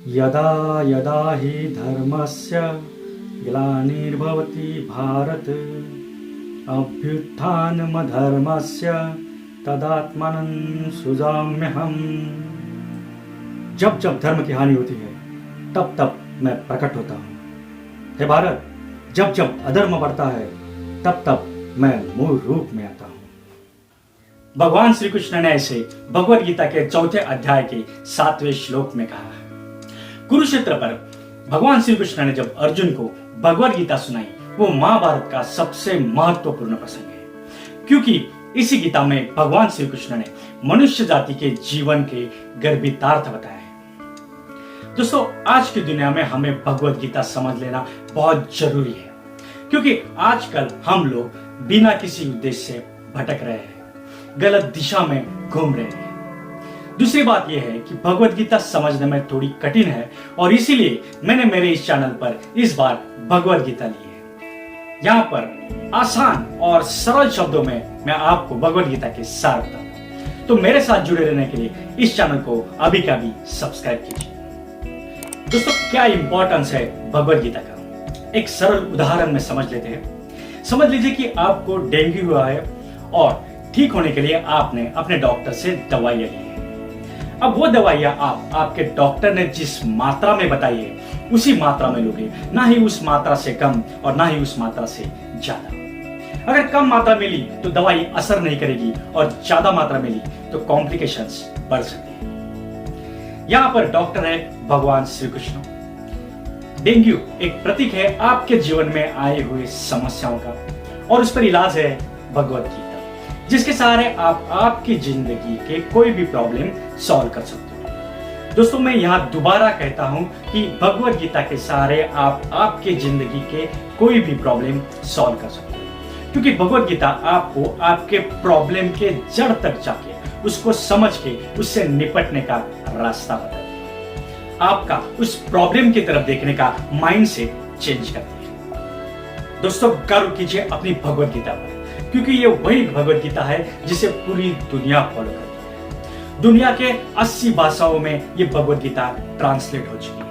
यदा यदा हि धर्मस्य ग्लानिर्भवति भारत अभ्युत्थानमधर्मस्य तदात्मानं सृजाम्यहम्। जब जब धर्म की हानि होती है तब तब मैं प्रकट होता हूँ। हे भारत, जब जब अधर्म बढ़ता है तब तब मैं मूल रूप में आता हूँ। भगवान श्री कृष्ण ने ऐसे भगवद गीता के 4थे अध्याय के 7वें श्लोक में कहा है। कुरुक्षेत्र पर भगवान श्री कृष्ण ने जब अर्जुन को भगवद गीता सुनाई, वो महाभारत का सबसे महत्वपूर्ण प्रसंग है, क्योंकि इसी गीता में भगवान श्री कृष्ण ने मनुष्य जाति के जीवन के गर्भितार्थ बताया है। दोस्तों, आज की दुनिया में हमें भगवद गीता समझ लेना बहुत जरूरी है, क्योंकि आजकल हम लोग बिना किसी उद्देश्य से भटक रहे हैं, गलत दिशा में घूम रहे हैं। दूसरी बात यह है कि भगवद गीता समझने में थोड़ी कठिन है, और इसीलिए मैंने मेरे इस चैनल पर इस बार भगवद गीता ली है। यहाँ पर आसान और सरल शब्दों में मैं आपको भगवद गीता के सार बताऊंगा। तो मेरे साथ जुड़े रहने के लिए इस चैनल को अभी का भी सब्सक्राइब कीजिए। दोस्तों, क्या इंपॉर्टेंस है भगवद गीता का, एक सरल उदाहरण में समझ लेते हैं। समझ लीजिए कि आपको डेंगू हुआ है और ठीक होने के लिए आपने अपने डॉक्टर से दवाइयां ली है। अब वो दवाइयां आपके डॉक्टर ने जिस मात्रा में बताई है उसी मात्रा में लोगे, ना ही उस मात्रा से कम और ना ही उस मात्रा से ज्यादा। अगर कम मात्रा मिली तो दवाई असर नहीं करेगी, और ज्यादा मात्रा मिली तो कॉम्प्लिकेशंस बढ़ सकती है। यहाँ पर डॉक्टर है भगवान श्री कृष्ण। डेंगू एक प्रतीक है आपके जीवन में आए हुए समस्याओं का, और उस पर इलाज है भगवद गीता, जिसके सहारे आप आपकी जिंदगी के कोई भी प्रॉब्लम सॉल्व कर सकते हो। दोस्तों, मैं यहाँ दोबारा कहता हूँ कि भगवद गीता के सहारे आप आपके जिंदगी के कोई भी प्रॉब्लम सॉल्व कर सकते हो, क्योंकि भगवद गीता आपको आपके प्रॉब्लम के जड़ तक जाके उसको समझ के उससे निपटने का रास्ता बताती है। आपका उस प्रॉब्लम की तरफ देखने का माइंडसेट चेंज करती है। दोस्तों, गर्व कीजिए अपनी भगवद गीता पर, क्योंकि ये वही भगवद गीता है जिसे पूरी दुनिया फॉलो करती है। दुनिया के 80 भाषाओं में ये भगवद गीता ट्रांसलेट हो चुकी है।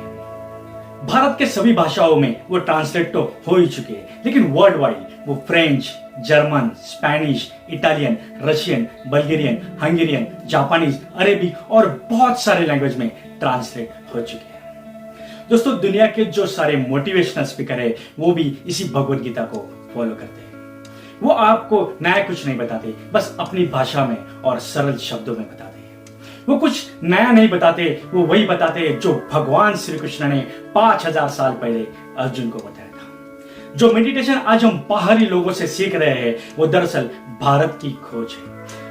भारत के सभी भाषाओं में वो ट्रांसलेट तो हो ही चुकी है, लेकिन वर्ल्ड वाइड वो French, German, Spanish, Italian, Russian, Bulgarian, Hungarian, Japanese, Arabic और बहुत सारे लैंग्वेज में ट्रांसलेट हो चुकी है। दोस्तों, दुनिया के जो सारे मोटिवेशनल स्पीकर है वो भी इसी भगवद गीता को फॉलो करते हैं। वो आपको नया कुछ नहीं बताते, बस अपनी भाषा में और सरल शब्दों में बताते हैं। वो कुछ नया नहीं बताते, वो वही बताते हैं जो भगवान श्री कृष्ण ने 5000 साल पहले अर्जुन को बताया था। जो मेडिटेशन आज हम बाहरी लोगों से सीख रहे हैं वो दरअसल भारत की खोज है,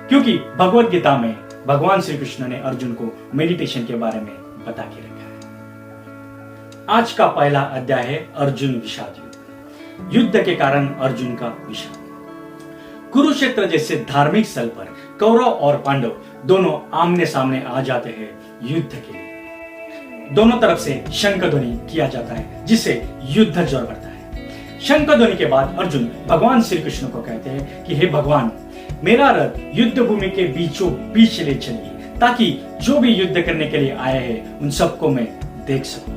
क्योंकि भगवद गीता में भगवान श्री कृष्ण ने अर्जुन को मेडिटेशन के बारे में बता के रखा है। आज का पहला अध्याय है अर्जुन विषाद युद्ध। युद्ध के कारण अर्जुन का विषाद। कुरुक्षेत्र जैसे धार्मिक स्थल पर कौरव और पांडव दोनों आमने सामने आ जाते हैं युद्ध के लिए। दोनों तरफ से शंखध्वनि किया जाता है, जिससे युद्ध जोर बढ़ता है। शंखध्वनि के बाद अर्जुन भगवान श्री कृष्ण को कहते हैं कि हे भगवान, मेरा रथ युद्ध भूमि के बीचों बीच ले चलिए, ताकि जो भी युद्ध करने के लिए आए हैं उन सबको मैं देख सकूं।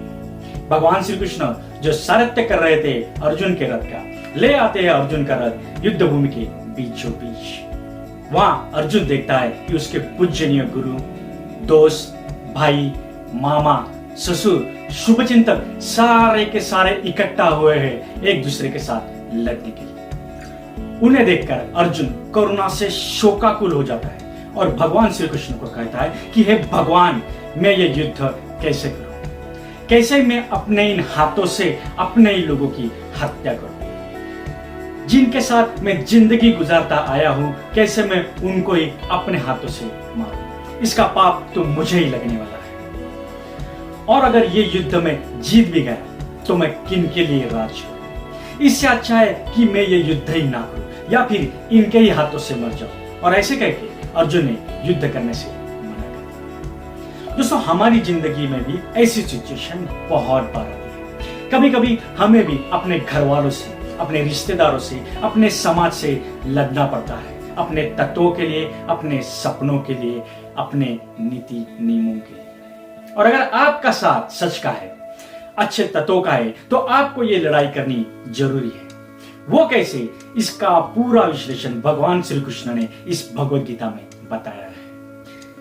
भगवान श्री कृष्ण जो सारथ्य कर रहे थे अर्जुन के रथ का, ले आते हैं अर्जुन का रथ युद्ध भूमि के बीचों बीच। वहां अर्जुन देखता है कि उसके पूजनीय गुरु, दोस्त, भाई, मामा, ससुर, शुभचिंतक सारे के सारे इकट्ठा हुए हैं एक दूसरे के साथ लड़ने के लिए। उन्हें देखकर अर्जुन करुणा से शोकाकुल हो जाता है और भगवान श्री कृष्ण को कहता है कि हे भगवान, मैं ये युद्ध कैसे करूं? कैसे मैं अपने इन हाथों से अपने ही लोगों की हत्या करूं? जिनके साथ मैं जिंदगी गुजारता आया हूं, कैसे मैं उनको ही अपने हाथों से मारूं? इसका पाप तो मुझे ही लगने वाला है। और अगर ये युद्ध में जीत भी गया तो मैं किन के लिए राज करूं? इससे अच्छा है कि मैं ये युद्ध ही ना करूं, या फिर इनके ही हाथों से मर जाऊं। और ऐसे करके अर्जुन ने युद्ध करने से मना कर दिया। दोस्तों, हमारी जिंदगी में भी ऐसी सिचुएशन बहुत बार आती है। कभी कभी हमें भी अपने घर वालों से, अपने रिश्तेदारों से, अपने समाज से लड़ना पड़ता है, अपने तत्वों के लिए, अपने सपनों के लिए, अपने नीति नियमों के लिए। और अगर आपका साथ सच का है, अच्छे तत्वों का है, तो आपको ये लड़ाई करनी जरूरी है। वो कैसे, इसका पूरा विश्लेषण भगवान श्री कृष्ण ने इस भगवद गीता में बताया है।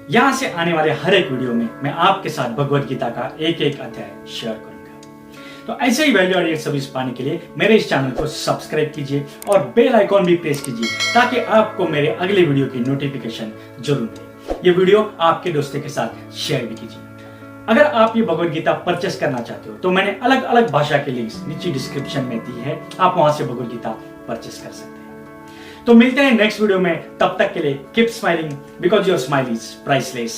यहां से आने वाले हर एक वीडियो में मैं आपके साथ भगवद गीता का एक एक अध्याय शेयर करूंगा। तो ऐसे ही वैल्यू एडेड सर्विस पाने के लिए मेरे इस चैनल को सब्सक्राइब कीजिए और बेल आइकॉन भी प्रेस कीजिए, ताकि आपको मेरे अगले वीडियो की नोटिफिकेशन जरूर मिले। ये वीडियो आपके दोस्तों के साथ शेयर भी कीजिए। अगर आप ये भगवद गीता परचेस करना चाहते हो तो मैंने अलग अलग भाषा के लिंक्स नीचे डिस्क्रिप्शन में दी है, आप वहां से भगवद गीता परचेस कर सकते हैं। तो मिलते हैं नेक्स्ट वीडियो में, तब तक के लिए keep smiling because your smile is priceless.